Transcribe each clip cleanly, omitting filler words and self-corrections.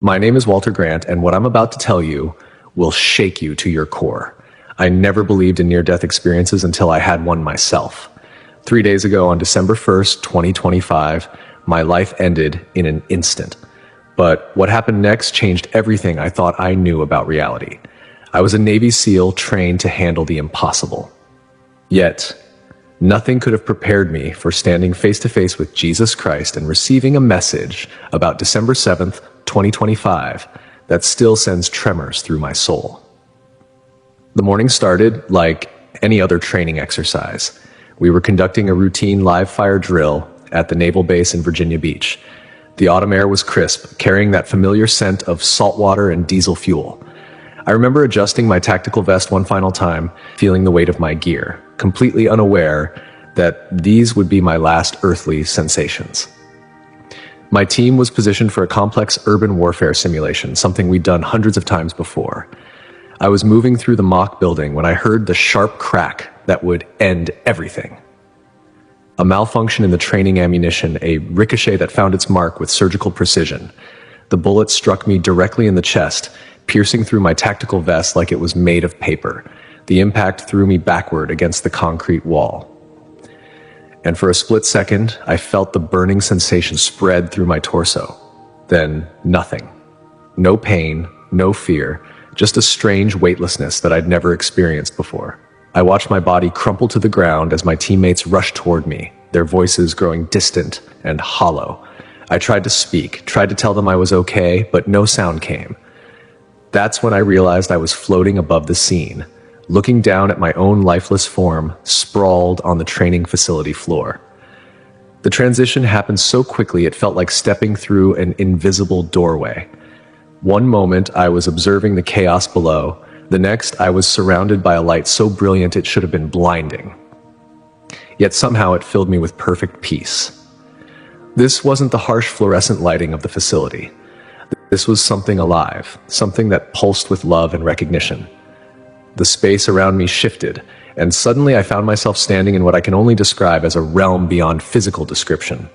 My name is Walter Grant, and what I'm about to tell you will shake you to your core. I never believed in near-death experiences until I had one myself. 3 days ago, on December 1st, 2025, my life ended in an instant. But what happened next changed everything I thought I knew about reality. I was a Navy SEAL trained to handle the impossible. Yet, nothing could have prepared me for standing face to face with Jesus Christ and receiving a message about December 7th, 2025, that still sends tremors through my soul. The morning started like any other training exercise. We were conducting a routine live fire drill at the naval base in Virginia Beach. The autumn air was crisp, carrying that familiar scent of salt water and diesel fuel. I remember adjusting my tactical vest one final time, feeling the weight of my gear, completely unaware that these would be my last earthly sensations. My team was positioned for a complex urban warfare simulation, something we'd done hundreds of times before. I was moving through the mock building when I heard the sharp crack that would end everything. A malfunction in the training ammunition, a ricochet that found its mark with surgical precision. The bullet struck me directly in the chest, piercing through my tactical vest like it was made of paper. The impact threw me backward against the concrete wall. And for a split second, I felt the burning sensation spread through my torso. Then nothing. No pain, no fear, just a strange weightlessness that I'd never experienced before. I watched my body crumple to the ground as my teammates rushed toward me, their voices growing distant and hollow. I tried to speak, tried to tell them I was okay, but no sound came. That's when I realized I was floating above the scene, looking down at my own lifeless form, sprawled on the training facility floor. The transition happened so quickly it felt like stepping through an invisible doorway. One moment I was observing the chaos below, the next I was surrounded by a light so brilliant it should have been blinding. Yet somehow it filled me with perfect peace. This wasn't the harsh fluorescent lighting of the facility. This was something alive, something that pulsed with love and recognition. The space around me shifted, and suddenly I found myself standing in what I can only describe as a realm beyond physical description.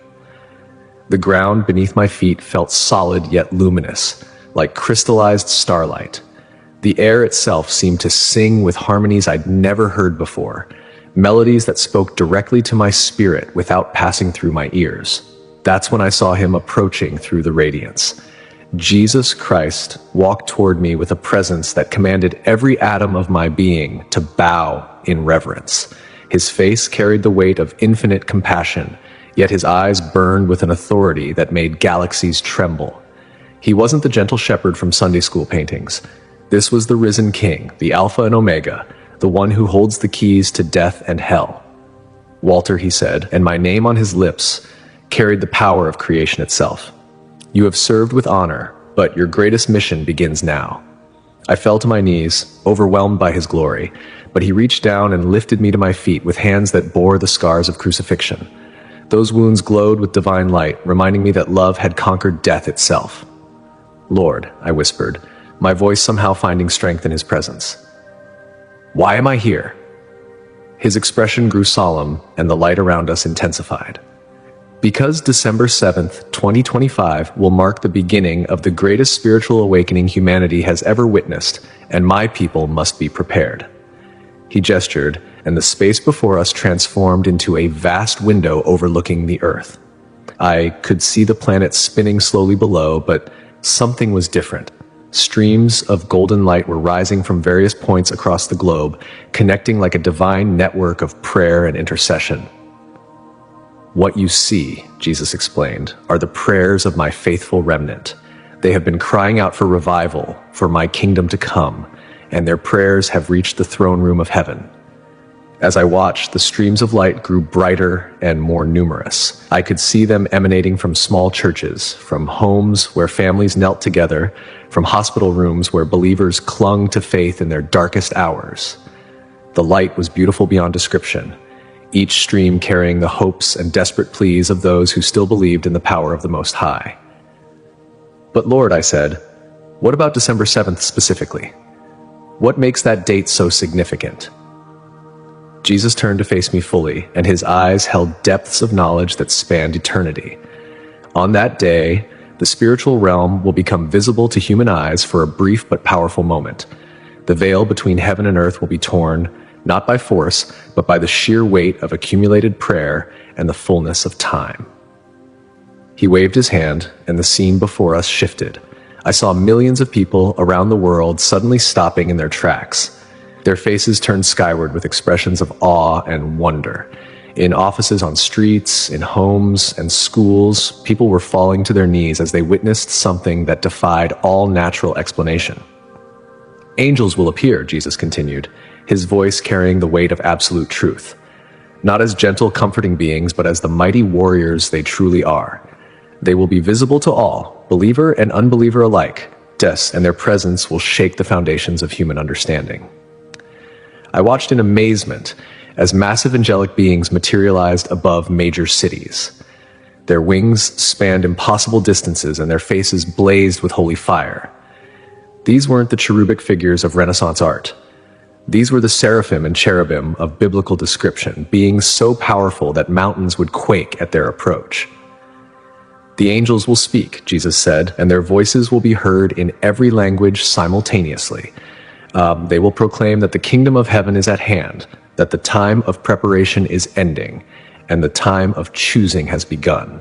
The ground beneath my feet felt solid yet luminous, like crystallized starlight. The air itself seemed to sing with harmonies I'd never heard before, melodies that spoke directly to my spirit without passing through my ears. That's when I saw him approaching through the radiance. Jesus Christ walked toward me with a presence that commanded every atom of my being to bow in reverence. His face carried the weight of infinite compassion, yet his eyes burned with an authority that made galaxies tremble. He wasn't the gentle shepherd from Sunday school paintings. This was the risen King, the Alpha and Omega, the one who holds the keys to death and hell. Walter, he said, and my name on his lips carried the power of creation itself. You have served with honor, but your greatest mission begins now. I fell to my knees, overwhelmed by his glory, but he reached down and lifted me to my feet with hands that bore the scars of crucifixion. Those wounds glowed with divine light, reminding me that love had conquered death itself. Lord, I whispered, my voice somehow finding strength in his presence. Why am I here? His expression grew solemn, and the light around us intensified. Because December 7th, 2025 will mark the beginning of the greatest spiritual awakening humanity has ever witnessed, and my people must be prepared. He gestured, and the space before us transformed into a vast window overlooking the earth. I could see the planet spinning slowly below, but something was different. Streams of golden light were rising from various points across the globe, connecting like a divine network of prayer and intercession. What you see, Jesus explained, are the prayers of my faithful remnant. They have been crying out for revival, for my kingdom to come, and their prayers have reached the throne room of heaven. As I watched, the streams of light grew brighter and more numerous. I could see them emanating from small churches, from homes where families knelt together, from hospital rooms where believers clung to faith in their darkest hours. The light was beautiful beyond description, each stream carrying the hopes and desperate pleas of those who still believed in the power of the Most High. But Lord, I said, what about December 7th specifically? What makes that date so significant? Jesus turned to face me fully, and his eyes held depths of knowledge that spanned eternity. On that day, The spiritual realm will become visible to human eyes for a brief but powerful moment. The veil between heaven and earth will be torn, not by force, but by the sheer weight of accumulated prayer and the fullness of time. He waved his hand, and the scene before us shifted. I saw millions of people around the world suddenly stopping in their tracks. Their faces turned skyward with expressions of awe and wonder. In offices, on streets, in homes and schools, people were falling to their knees as they witnessed something that defied all natural explanation. Angels will appear, Jesus continued, his voice carrying the weight of absolute truth. Not as gentle, comforting beings, but as the mighty warriors they truly are. They will be visible to all, believer and unbeliever alike, and their presence will shake the foundations of human understanding. I watched in amazement as massive angelic beings materialized above major cities. Their wings spanned impossible distances and their faces blazed with holy fire. These weren't the cherubic figures of Renaissance art. These were the seraphim and cherubim of biblical description, beings so powerful that mountains would quake at their approach. The angels will speak, Jesus said, and their voices will be heard in every language simultaneously. They will proclaim that the kingdom of heaven is at hand, that the time of preparation is ending, and the time of choosing has begun.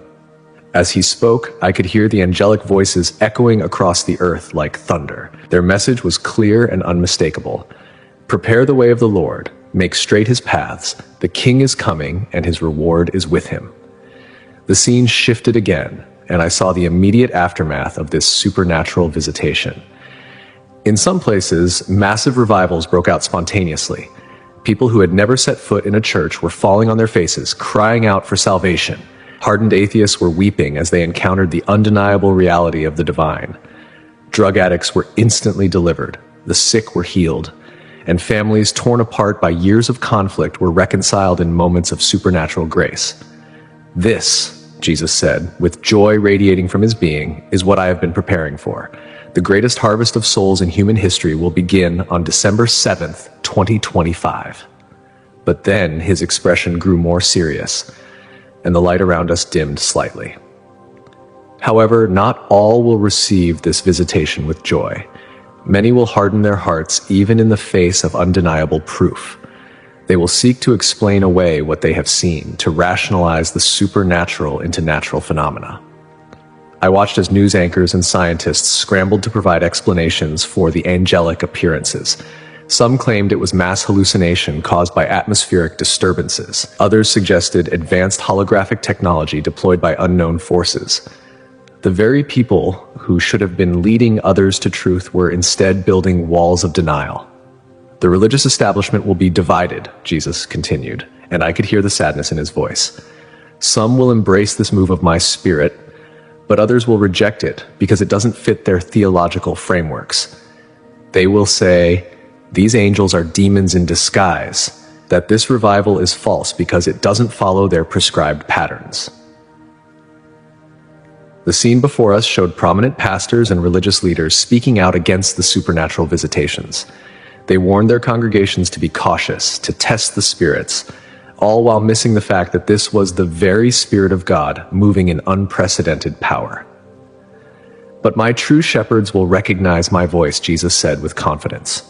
As he spoke, I could hear the angelic voices echoing across the earth like thunder. Their message was clear and unmistakable. Prepare the way of the Lord, make straight his paths, the king is coming, and his reward is with him. The scene shifted again, and I saw the immediate aftermath of this supernatural visitation. In some places, massive revivals broke out spontaneously. People who had never set foot in a church were falling on their faces, crying out for salvation. Hardened atheists were weeping as they encountered the undeniable reality of the divine. Drug addicts were instantly delivered, the sick were healed, and families torn apart by years of conflict were reconciled in moments of supernatural grace. This, Jesus said, with joy radiating from his being, is what I have been preparing for. The greatest harvest of souls in human history will begin on December 7th, 2025. But then his expression grew more serious, and the light around us dimmed slightly. However, not all will receive this visitation with joy. Many will harden their hearts even in the face of undeniable proof. They will seek to explain away what they have seen, to rationalize the supernatural into natural phenomena. I watched as news anchors and scientists scrambled to provide explanations for the angelic appearances. Some claimed it was mass hallucination caused by atmospheric disturbances. Others suggested advanced holographic technology deployed by unknown forces. The very people who should have been leading others to truth were instead building walls of denial. The religious establishment will be divided, Jesus continued, and I could hear the sadness in his voice. Some will embrace this move of my spirit, but others will reject it because it doesn't fit their theological frameworks. They will say, these angels are demons in disguise, that this revival is false because it doesn't follow their prescribed patterns. The scene before us showed prominent pastors and religious leaders speaking out against the supernatural visitations. They warned their congregations to be cautious, to test the spirits, all while missing the fact that this was the very Spirit of God moving in unprecedented power. But my true shepherds will recognize my voice, Jesus said with confidence.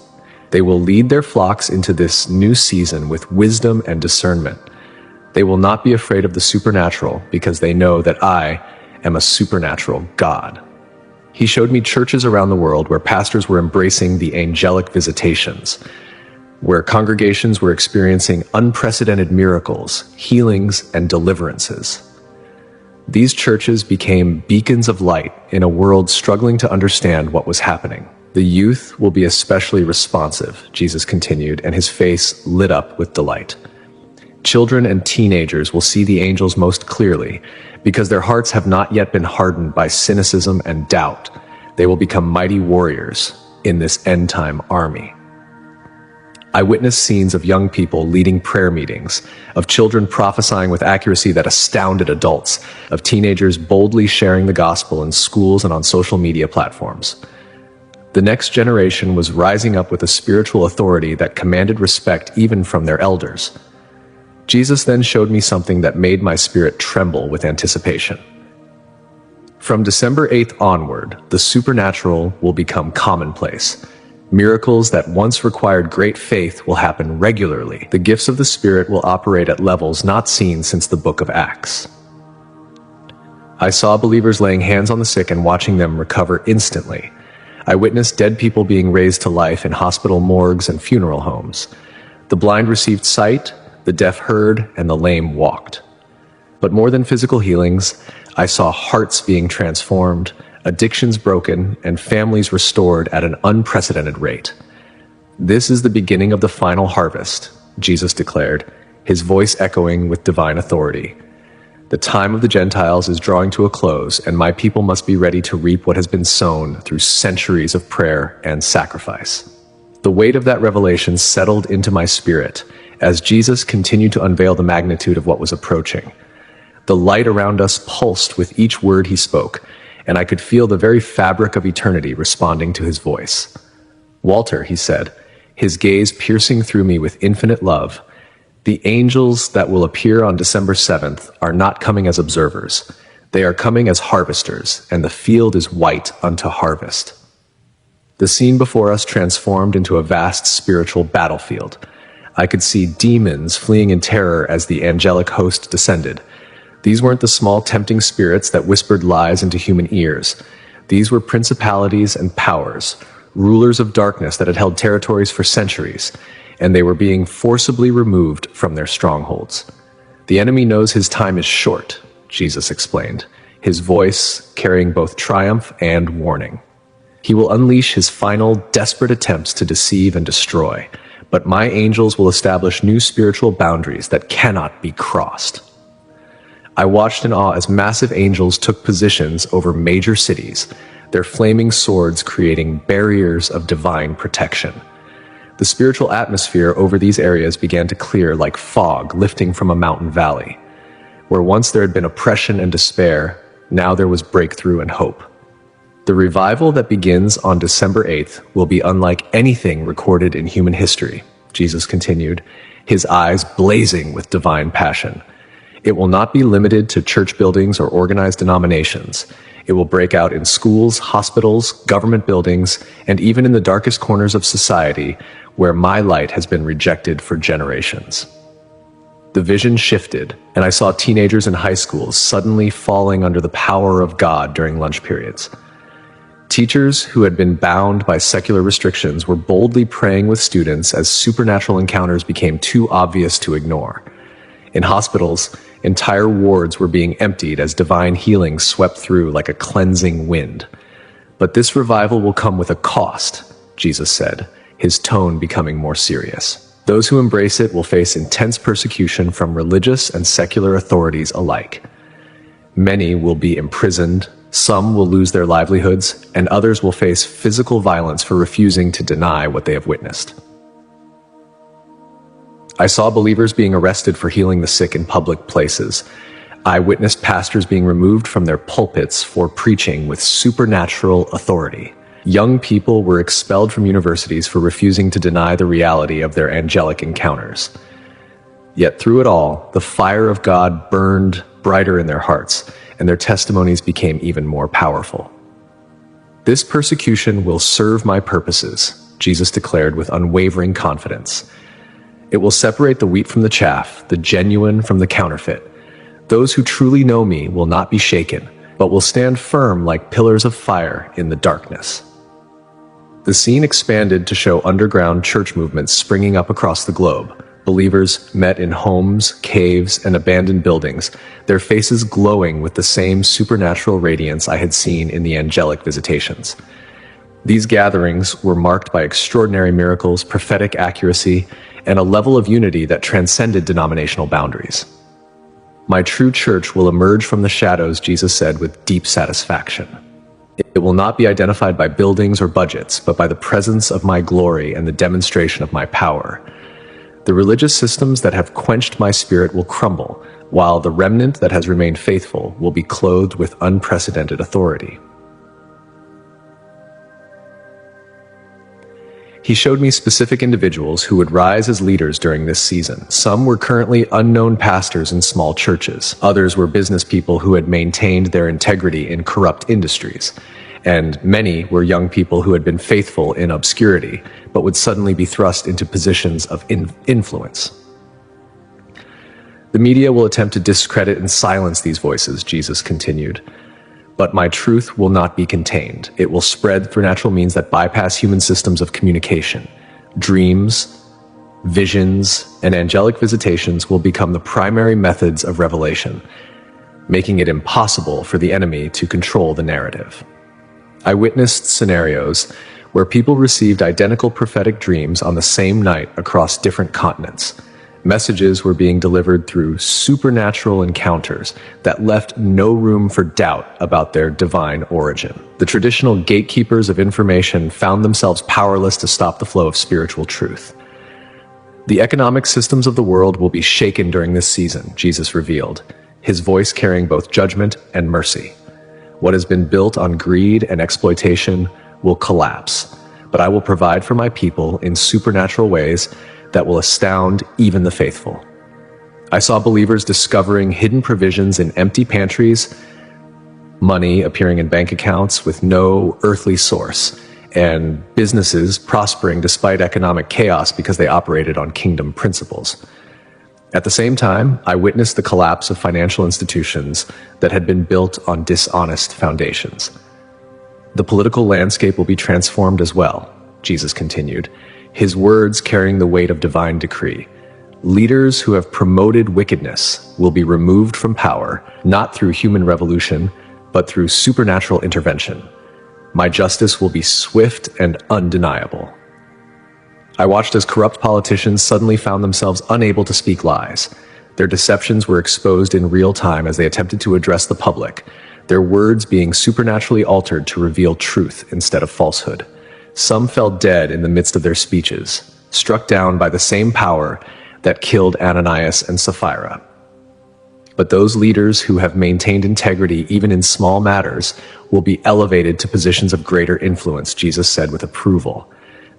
They will lead their flocks into this new season with wisdom and discernment. They will not be afraid of the supernatural because they know that I am a supernatural God. He showed me churches around the world where pastors were embracing the angelic visitations, where congregations were experiencing unprecedented miracles, healings, and deliverances. These churches became beacons of light in a world struggling to understand what was happening. The youth will be especially responsive, Jesus continued, and his face lit up with delight. Children and teenagers will see the angels most clearly because their hearts have not yet been hardened by cynicism and doubt. They will become mighty warriors in this end-time army. I witnessed scenes of young people leading prayer meetings, of children prophesying with accuracy that astounded adults, of teenagers boldly sharing the gospel in schools and on social media platforms. The next generation was rising up with a spiritual authority that commanded respect even from their elders. Jesus then showed me something that made my spirit tremble with anticipation. From December 8th onward, the supernatural will become commonplace. Miracles that once required great faith will happen regularly. The gifts of the Spirit will operate at levels not seen since the book of Acts. I saw believers laying hands on the sick and watching them recover instantly. I witnessed dead people being raised to life in hospital morgues and funeral homes. The blind received sight, the deaf heard, and the lame walked. But more than physical healings, I saw hearts being transformed, addictions broken, and families restored at an unprecedented rate. This is the beginning of the final harvest, Jesus declared, his voice echoing with divine authority. The time of the Gentiles is drawing to a close, and my people must be ready to reap what has been sown through centuries of prayer and sacrifice. The weight of that revelation settled into my spirit as Jesus continued to unveil the magnitude of what was approaching. The light around us pulsed with each word he spoke, and I could feel the very fabric of eternity responding to his voice. "Walter," he said, his gaze piercing through me with infinite love, "the angels that will appear on December 7th are not coming as observers. They are coming as harvesters, and the field is white unto harvest." The scene before us transformed into a vast spiritual battlefield. I could see demons fleeing in terror as the angelic host descended. These weren't the small tempting spirits that whispered lies into human ears. These were principalities and powers, rulers of darkness that had held territories for centuries, and they were being forcibly removed from their strongholds. "The enemy knows his time is short," Jesus explained, his voice carrying both triumph and warning. "He will unleash his final, desperate attempts to deceive and destroy, but my angels will establish new spiritual boundaries that cannot be crossed." I watched in awe as massive angels took positions over major cities, their flaming swords creating barriers of divine protection. The spiritual atmosphere over these areas began to clear like fog lifting from a mountain valley. Where once there had been oppression and despair, now there was breakthrough and hope. The revival that begins on December 8th will be unlike anything recorded in human history, Jesus continued, his eyes blazing with divine passion. It will not be limited to church buildings or organized denominations. It will break out in schools, hospitals, government buildings, and even in the darkest corners of society where my light has been rejected for generations. The vision shifted, and I saw teenagers in high schools suddenly falling under the power of God during lunch periods. Teachers who had been bound by secular restrictions were boldly praying with students as supernatural encounters became too obvious to ignore. In hospitals, entire wards were being emptied as divine healing swept through like a cleansing wind. But this revival will come with a cost, Jesus said, his tone becoming more serious. Those who embrace it will face intense persecution from religious and secular authorities alike. Many will be imprisoned, some will lose their livelihoods, and others will face physical violence for refusing to deny what they have witnessed. I saw believers being arrested for healing the sick in public places. I witnessed pastors being removed from their pulpits for preaching with supernatural authority. Young people were expelled from universities for refusing to deny the reality of their angelic encounters. Yet through it all, the fire of God burned brighter in their hearts, and their testimonies became even more powerful. "This persecution will serve my purposes," Jesus declared with unwavering confidence. "It will separate the wheat from the chaff, the genuine from the counterfeit. Those who truly know me will not be shaken, but will stand firm like pillars of fire in the darkness." The scene expanded to show underground church movements springing up across the globe. Believers met in homes, caves, and abandoned buildings, their faces glowing with the same supernatural radiance I had seen in the angelic visitations. These gatherings were marked by extraordinary miracles, prophetic accuracy, and a level of unity that transcended denominational boundaries. "My true church will emerge from the shadows," Jesus said with deep satisfaction. "It will not be identified by buildings or budgets, but by the presence of my glory and the demonstration of my power. The religious systems that have quenched my spirit will crumble, while the remnant that has remained faithful will be clothed with unprecedented authority." He showed me specific individuals who would rise as leaders during this season. Some were currently unknown pastors in small churches. Others were business people who had maintained their integrity in corrupt industries. And many were young people who had been faithful in obscurity, but would suddenly be thrust into positions of influence. The media will attempt to discredit and silence these voices, Jesus continued. But my truth will not be contained. It will spread through natural means that bypass human systems of communication. Dreams, visions, and angelic visitations will become the primary methods of revelation, making it impossible for the enemy to control the narrative. I witnessed scenarios where people received identical prophetic dreams on the same night across different continents. Messages were being delivered through supernatural encounters that left no room for doubt about their divine origin. The traditional gatekeepers of information found themselves powerless to stop the flow of spiritual truth. The economic systems of the world will be shaken during this season, Jesus revealed, his voice carrying both judgment and mercy. What has been built on greed and exploitation will collapse, but I will provide for my people in supernatural ways that will astound even the faithful. I saw believers discovering hidden provisions in empty pantries, money appearing in bank accounts with no earthly source, and businesses prospering despite economic chaos because they operated on kingdom principles. At the same time, I witnessed the collapse of financial institutions that had been built on dishonest foundations. The political landscape will be transformed as well, Jesus continued, his words carrying the weight of divine decree. Leaders who have promoted wickedness will be removed from power, not through human revolution, but through supernatural intervention. My justice will be swift and undeniable. I watched as corrupt politicians suddenly found themselves unable to speak lies. Their deceptions were exposed in real time as they attempted to address the public, their words being supernaturally altered to reveal truth instead of falsehood. Some fell dead in the midst of their speeches, struck down by the same power that killed Ananias and Sapphira. But those leaders who have maintained integrity even in small matters will be elevated to positions of greater influence, Jesus said with approval.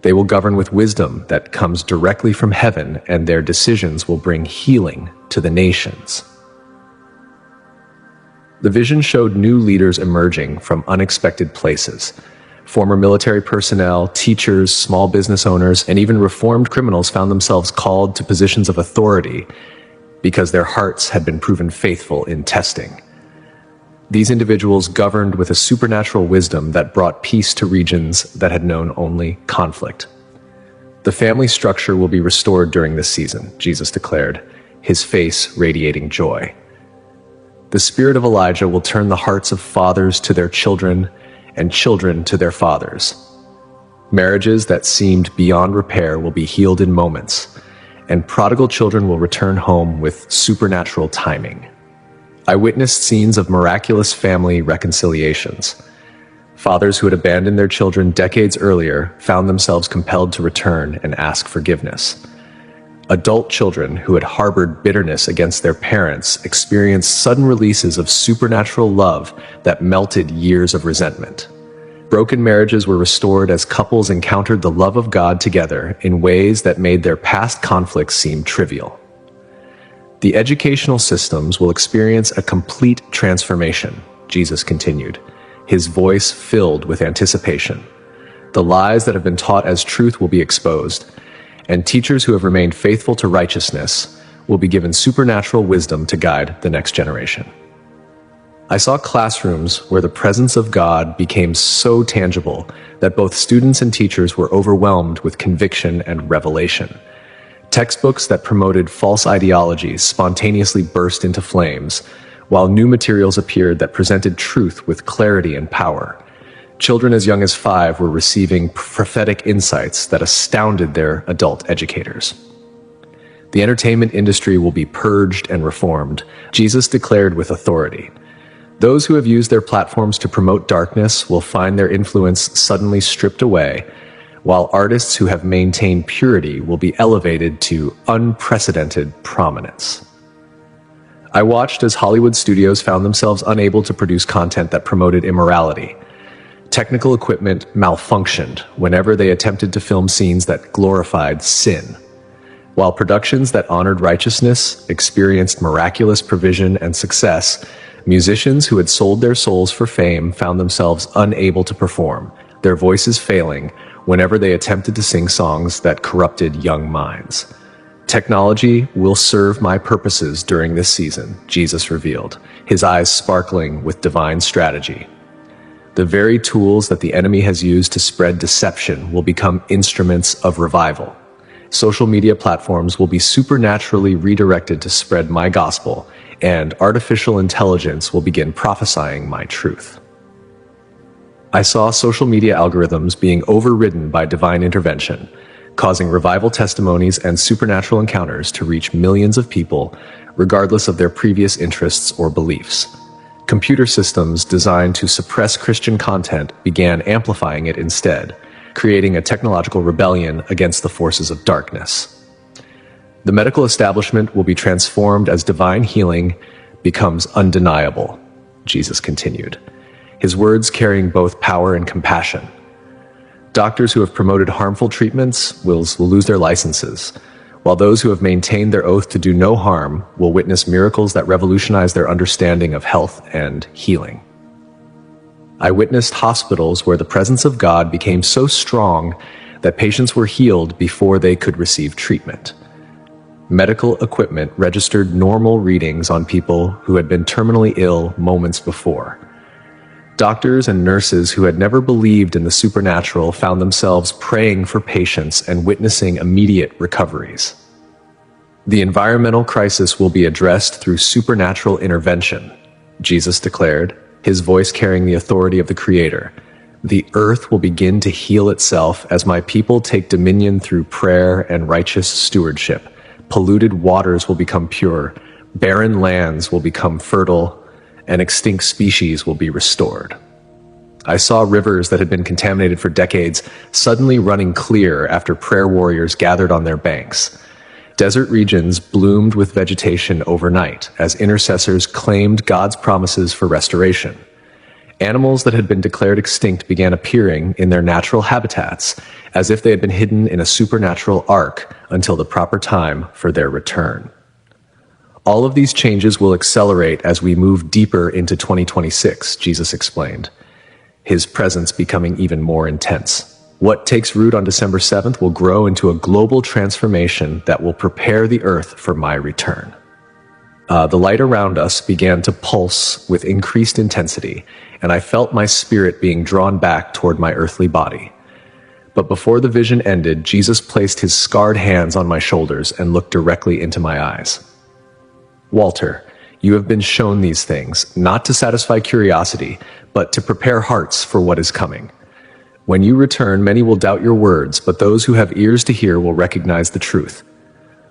They will govern with wisdom that comes directly from heaven, and their decisions will bring healing to the nations. The vision showed new leaders emerging from unexpected places. Former military personnel, teachers, small business owners, and even reformed criminals found themselves called to positions of authority because their hearts had been proven faithful in testing. These individuals governed with a supernatural wisdom that brought peace to regions that had known only conflict. The family structure will be restored during this season, Jesus declared, his face radiating joy. The spirit of Elijah will turn the hearts of fathers to their children and children to their fathers. Marriages that seemed beyond repair will be healed in moments, and prodigal children will return home with supernatural timing. I witnessed scenes of miraculous family reconciliations. Fathers who had abandoned their children decades earlier found themselves compelled to return and ask forgiveness. Adult children who had harbored bitterness against their parents experienced sudden releases of supernatural love that melted years of resentment. Broken marriages were restored as couples encountered the love of God together in ways that made their past conflicts seem trivial. The educational systems will experience a complete transformation, Jesus continued, his voice filled with anticipation. The lies that have been taught as truth will be exposed, and teachers who have remained faithful to righteousness will be given supernatural wisdom to guide the next generation. I saw classrooms where the presence of God became so tangible that both students and teachers were overwhelmed with conviction and revelation. Textbooks that promoted false ideologies spontaneously burst into flames, while new materials appeared that presented truth with clarity and power. Children as young as 5 were receiving prophetic insights that astounded their adult educators. The entertainment industry will be purged and reformed, Jesus declared with authority. Those who have used their platforms to promote darkness will find their influence suddenly stripped away, while artists who have maintained purity will be elevated to unprecedented prominence. I watched as Hollywood studios found themselves unable to produce content that promoted immorality. technical equipment malfunctioned whenever they attempted to film scenes that glorified sin, while productions that honored righteousness experienced miraculous provision and success. Musicians who had sold their souls for fame found themselves unable to perform, their voices failing whenever they attempted to sing songs that corrupted young minds. Technology will serve my purposes during this season, Jesus revealed, his eyes sparkling with divine strategy. The very tools that the enemy has used to spread deception will become instruments of revival. Social media platforms will be supernaturally redirected to spread my gospel, and artificial intelligence will begin prophesying my truth. I saw social media algorithms being overridden by divine intervention, causing revival testimonies and supernatural encounters to reach millions of people, regardless of their previous interests or beliefs. Computer systems designed to suppress Christian content began amplifying it instead, creating a technological rebellion against the forces of darkness. The medical establishment will be transformed as divine healing becomes undeniable, Jesus continued, his words carrying both power and compassion. Doctors who have promoted harmful treatments will lose their licenses, while those who have maintained their oath to do no harm will witness miracles that revolutionize their understanding of health and healing. I witnessed hospitals where the presence of God became so strong that patients were healed before they could receive treatment. Medical equipment registered normal readings on people who had been terminally ill moments before. Doctors and nurses who had never believed in the supernatural found themselves praying for patients and witnessing immediate recoveries. The environmental crisis will be addressed through supernatural intervention, Jesus declared, his voice carrying the authority of the Creator. The earth will begin to heal itself as my people take dominion through prayer and righteous stewardship. Polluted waters will become pure, barren lands will become fertile, and extinct species will be restored. I saw rivers that had been contaminated for decades suddenly running clear after prayer warriors gathered on their banks. Desert regions bloomed with vegetation overnight as intercessors claimed God's promises for restoration. Animals that had been declared extinct began appearing in their natural habitats, as if they had been hidden in a supernatural ark until the proper time for their return. All of these changes will accelerate as we move deeper into 2026, Jesus explained, his presence becoming even more intense. What takes root on December 7th will grow into a global transformation that will prepare the earth for my return. The light around us began to pulse with increased intensity, and I felt my spirit being drawn back toward my earthly body. But before the vision ended, Jesus placed his scarred hands on my shoulders and looked directly into my eyes. Walter, you have been shown these things, not to satisfy curiosity, but to prepare hearts for what is coming. When you return, many will doubt your words, but those who have ears to hear will recognize the truth.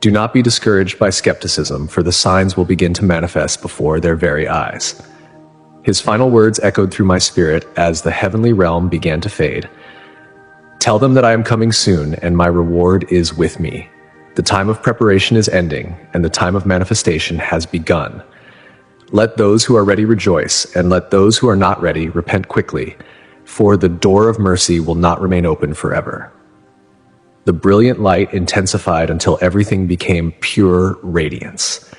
Do not be discouraged by skepticism, for the signs will begin to manifest before their very eyes. His final words echoed through my spirit as the heavenly realm began to fade. Tell them that I am coming soon, and my reward is with me. The time of preparation is ending, and the time of manifestation has begun. Let those who are ready rejoice, and let those who are not ready repent quickly, for the door of mercy will not remain open forever. The brilliant light intensified until everything became pure radiance,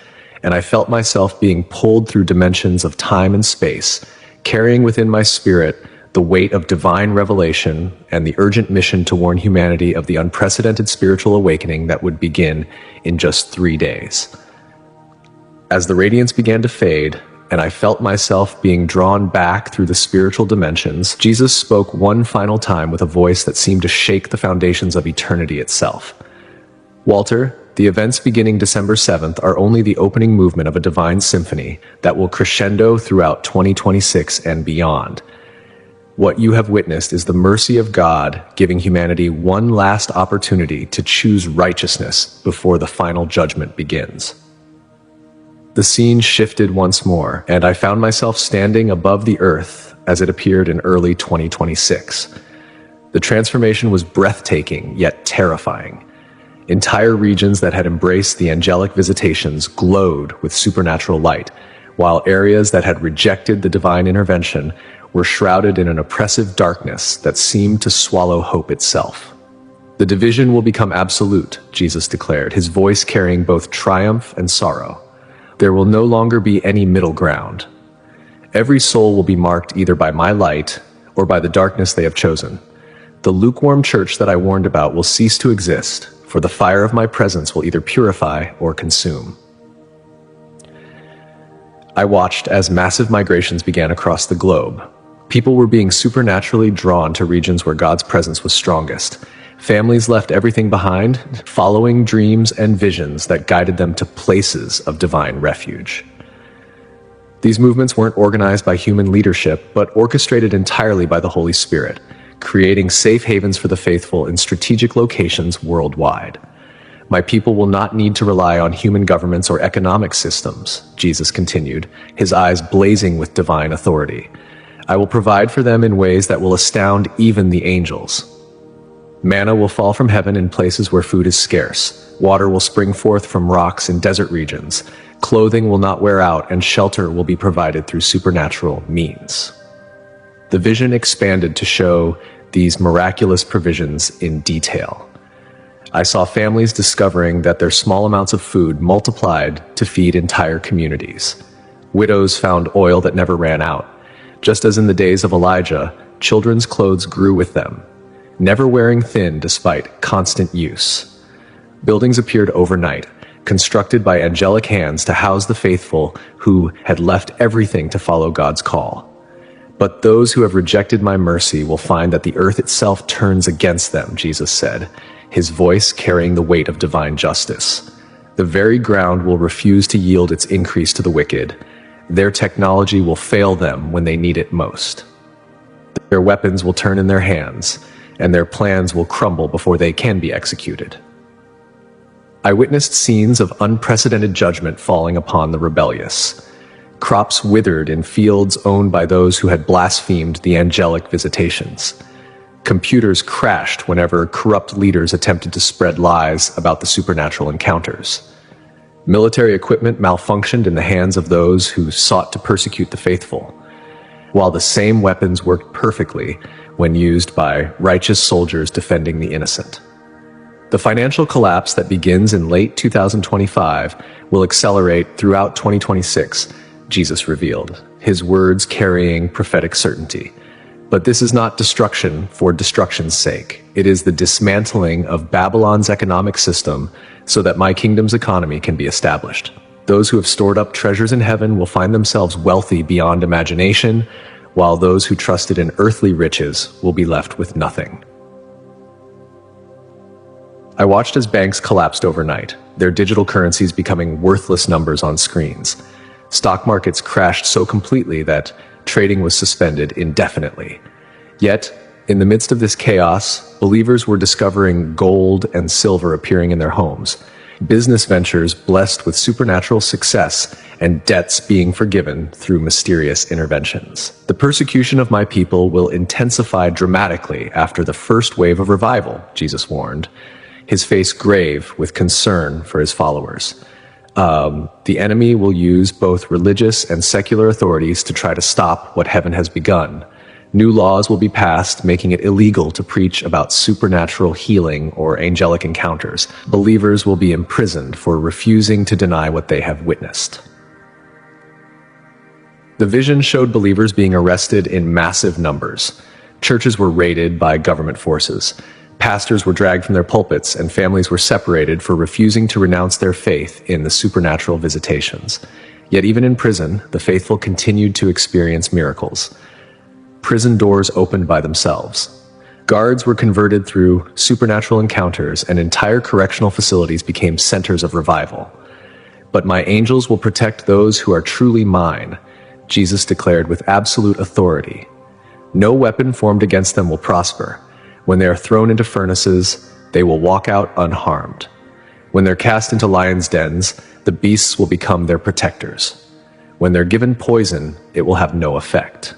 and I felt myself being pulled through dimensions of time and space, carrying within my spirit the weight of divine revelation and the urgent mission to warn humanity of the unprecedented spiritual awakening that would begin in just 3 days. As the radiance began to fade, and I felt myself being drawn back through the spiritual dimensions, Jesus spoke one final time with a voice that seemed to shake the foundations of eternity itself. Walter, the events beginning December 7th are only the opening movement of a divine symphony that will crescendo throughout 2026 and beyond. What you have witnessed is the mercy of God giving humanity one last opportunity to choose righteousness before the final judgment begins. The scene shifted once more, and I found myself standing above the earth as it appeared in early 2026. The transformation was breathtaking, yet terrifying. Entire regions that had embraced the angelic visitations glowed with supernatural light, while areas that had rejected the divine intervention were shrouded in an oppressive darkness that seemed to swallow hope itself. The division will become absolute, Jesus declared, his voice carrying both triumph and sorrow. There will no longer be any middle ground. Every soul will be marked either by my light or by the darkness they have chosen. The lukewarm church that I warned about will cease to exist, for the fire of my presence will either purify or consume. I watched as massive migrations began across the globe. People were being supernaturally drawn to regions where God's presence was strongest. Families left everything behind, following dreams and visions that guided them to places of divine refuge. These movements weren't organized by human leadership, but orchestrated entirely by the Holy Spirit, creating safe havens for the faithful in strategic locations worldwide. My people will not need to rely on human governments or economic systems, Jesus continued, his eyes blazing with divine authority. I will provide for them in ways that will astound even the angels. Manna will fall from heaven in places where food is scarce. Water will spring forth from rocks in desert regions. Clothing will not wear out, and shelter will be provided through supernatural means. The vision expanded to show these miraculous provisions in detail. I saw families discovering that their small amounts of food multiplied to feed entire communities. Widows found oil that never ran out. Just as in the days of Elijah, children's clothes grew with them, never wearing thin despite constant use. Buildings appeared overnight, constructed by angelic hands to house the faithful who had left everything to follow God's call. But those who have rejected my mercy will find that the earth itself turns against them, Jesus said, his voice carrying the weight of divine justice. The very ground will refuse to yield its increase to the wicked. Their technology will fail them when they need it most. Their weapons will turn in their hands, and their plans will crumble before they can be executed. I witnessed scenes of unprecedented judgment falling upon the rebellious. Crops withered in fields owned by those who had blasphemed the angelic visitations. Computers crashed whenever corrupt leaders attempted to spread lies about the supernatural encounters. Military equipment malfunctioned in the hands of those who sought to persecute the faithful, while the same weapons worked perfectly when used by righteous soldiers defending the innocent. The financial collapse that begins in late 2025 will accelerate throughout 2026, Jesus revealed, his words carrying prophetic certainty. But this is not destruction for destruction's sake. It is the dismantling of Babylon's economic system so that my kingdom's economy can be established. Those who have stored up treasures in heaven will find themselves wealthy beyond imagination, while those who trusted in earthly riches will be left with nothing. I watched as banks collapsed overnight, their digital currencies becoming worthless numbers on screens. Stock markets crashed so completely that trading was suspended indefinitely. Yet, in the midst of this chaos, believers were discovering gold and silver appearing in their homes, business ventures blessed with supernatural success, and debts being forgiven through mysterious interventions. The persecution of my people will intensify dramatically after the first wave of revival, Jesus warned, his face grave with concern for his followers. The enemy will use both religious and secular authorities to try to stop what heaven has begun. New laws will be passed, making it illegal to preach about supernatural healing or angelic encounters. Believers will be imprisoned for refusing to deny what they have witnessed. The vision showed believers being arrested in massive numbers. Churches were raided by government forces. Pastors were dragged from their pulpits, and families were separated for refusing to renounce their faith in the supernatural visitations. Yet even in prison, the faithful continued to experience miracles. Prison doors opened by themselves. Guards were converted through supernatural encounters, and entire correctional facilities became centers of revival. But my angels will protect those who are truly mine, Jesus declared with absolute authority. No weapon formed against them will prosper. When they are thrown into furnaces, they will walk out unharmed. When they're cast into lions' dens, the beasts will become their protectors. When they're given poison, it will have no effect.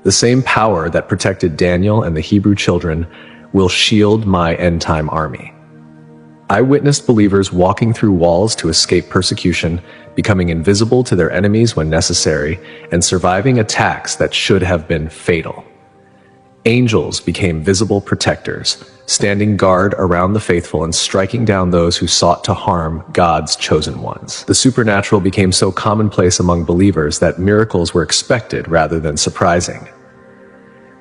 The same power that protected Daniel and the Hebrew children will shield my end-time army. I witnessed believers walking through walls to escape persecution, becoming invisible to their enemies when necessary, and surviving attacks that should have been fatal. Angels became visible protectors, standing guard around the faithful and striking down those who sought to harm God's chosen ones. The supernatural became so commonplace among believers that miracles were expected rather than surprising.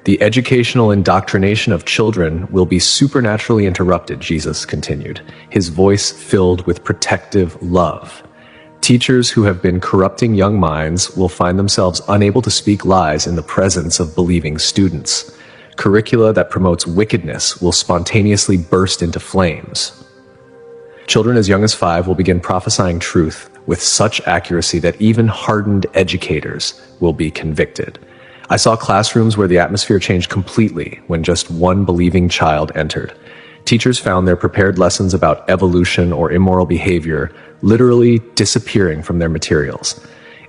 The educational indoctrination of children will be supernaturally interrupted, Jesus continued, his voice filled with protective love. Teachers who have been corrupting young minds will find themselves unable to speak lies in the presence of believing students. Curricula that promotes wickedness will spontaneously burst into flames. Children as young as 5 will begin prophesying truth with such accuracy that even hardened educators will be convicted. I saw classrooms where the atmosphere changed completely when just one believing child entered. Teachers found their prepared lessons about evolution or immoral behavior literally disappearing from their materials.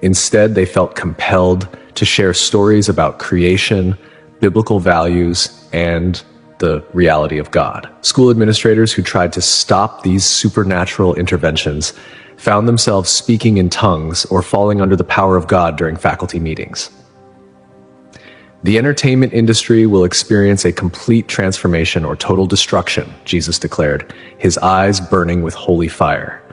Instead, they felt compelled to share stories about creation, biblical values, and the reality of God. School administrators who tried to stop these supernatural interventions found themselves speaking in tongues or falling under the power of God during faculty meetings. The entertainment industry will experience a complete transformation or total destruction, Jesus declared, his eyes burning with holy fire.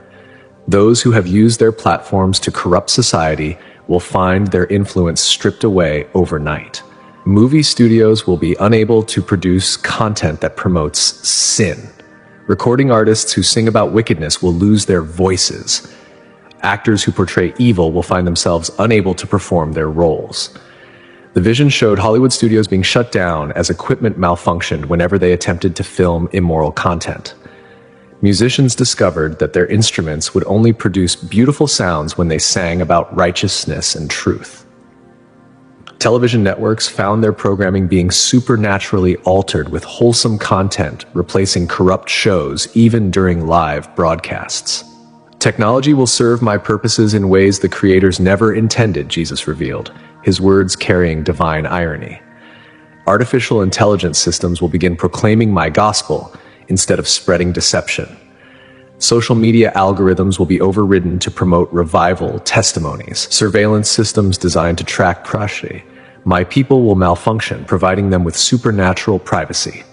Those who have used their platforms to corrupt society will find their influence stripped away overnight. Movie studios will be unable to produce content that promotes sin. Recording artists who sing about wickedness will lose their voices. Actors who portray evil will find themselves unable to perform their roles. The vision showed Hollywood studios being shut down as equipment malfunctioned whenever they attempted to film immoral content. Musicians discovered that their instruments would only produce beautiful sounds when they sang about righteousness and truth. Television networks found their programming being supernaturally altered with wholesome content, replacing corrupt shows even during live broadcasts. Technology will serve my purposes in ways the creators never intended, Jesus revealed, his words carrying divine irony. Artificial intelligence systems will begin proclaiming my gospel instead of spreading deception. Social media algorithms will be overridden to promote revival testimonies. Surveillance systems designed to track privacy. My people will malfunction, providing them with supernatural privacy.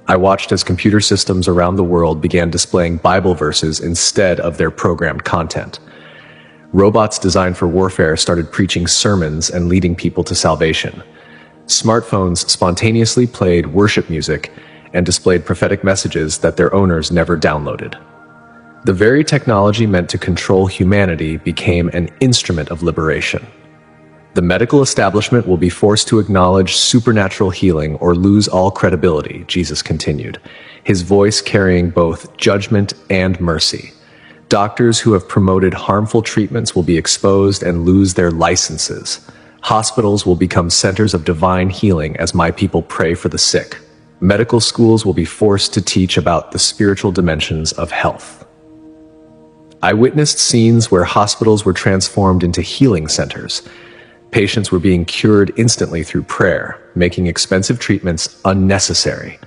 I watched as computer systems around the world began displaying Bible verses instead of their programmed content. Robots designed for warfare started preaching sermons and leading people to salvation. Smartphones spontaneously played worship music and displayed prophetic messages that their owners never downloaded. The very technology meant to control humanity became an instrument of liberation. The medical establishment will be forced to acknowledge supernatural healing or lose all credibility, Jesus continued, his voice carrying both judgment and mercy. Doctors who have promoted harmful treatments will be exposed and lose their licenses. Hospitals will become centers of divine healing as my people pray for the sick. Medical schools will be forced to teach about the spiritual dimensions of health. I witnessed scenes where hospitals were transformed into healing centers. Patients were being cured instantly through prayer, making expensive treatments unnecessary.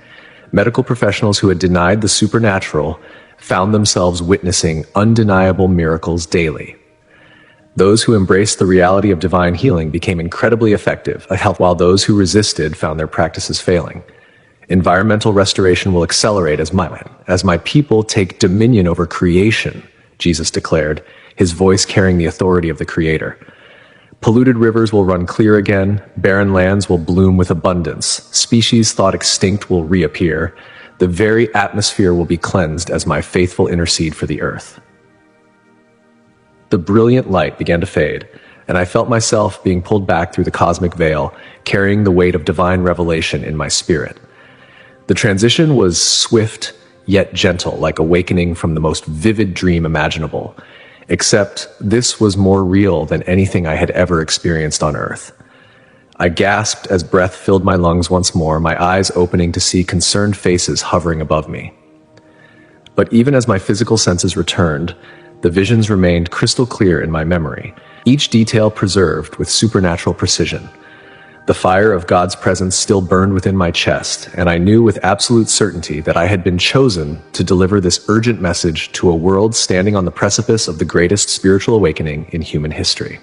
Medical professionals who had denied the supernatural found themselves witnessing undeniable miracles daily. Those who embraced the reality of divine healing became incredibly effective, while those who resisted found their practices failing. Environmental restoration will accelerate as my people take dominion over creation, Jesus declared, his voice carrying the authority of the Creator. Polluted rivers will run clear again, barren lands will bloom with abundance, species thought extinct will reappear, the very atmosphere will be cleansed as my faithful intercede for the earth. The brilliant light began to fade, and I felt myself being pulled back through the cosmic veil, carrying the weight of divine revelation in my spirit. The transition was swift yet gentle, like awakening from the most vivid dream imaginable. Except this was more real than anything I had ever experienced on earth. I gasped as breath filled my lungs once more, my eyes opening to see concerned faces hovering above me. But even as my physical senses returned, the visions remained crystal clear in my memory, each detail preserved with supernatural precision. The fire of God's presence still burned within my chest, and I knew with absolute certainty that I had been chosen to deliver this urgent message to a world standing on the precipice of the greatest spiritual awakening in human history.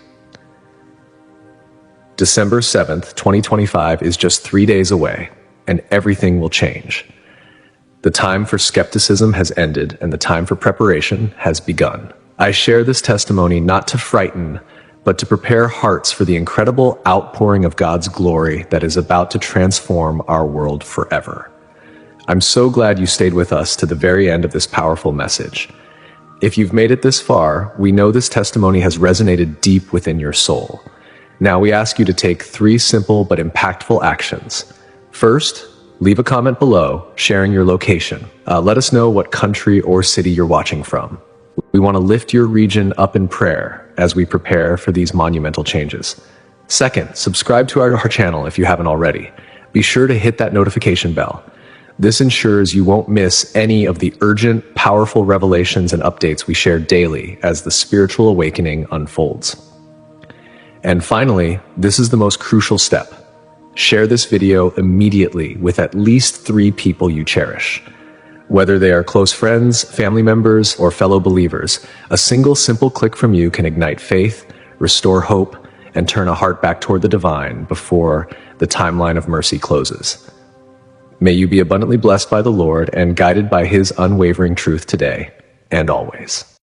December 7th, 2025 is just 3 days away, and everything will change. The time for skepticism has ended, and the time for preparation has begun. I share this testimony not to frighten, but to prepare hearts for the incredible outpouring of God's glory that is about to transform our world forever. I'm so glad you stayed with us to the very end of this powerful message. If you've made it this far, we know this testimony has resonated deep within your soul. Now we ask you to take 3 simple but impactful actions. First, leave a comment below sharing your location. Let us know what country or city you're watching from. We want to lift your region up in prayer as we prepare for these monumental changes. Second, subscribe to our channel if you haven't already. Be sure to hit that notification bell. This ensures you won't miss any of the urgent, powerful revelations and updates we share daily as the spiritual awakening unfolds. And finally, this is the most crucial step. Share this video immediately with at least 3 people you cherish. Whether they are close friends, family members, or fellow believers, a single simple click from you can ignite faith, restore hope, and turn a heart back toward the divine before the timeline of mercy closes. May you be abundantly blessed by the Lord and guided by His unwavering truth today and always.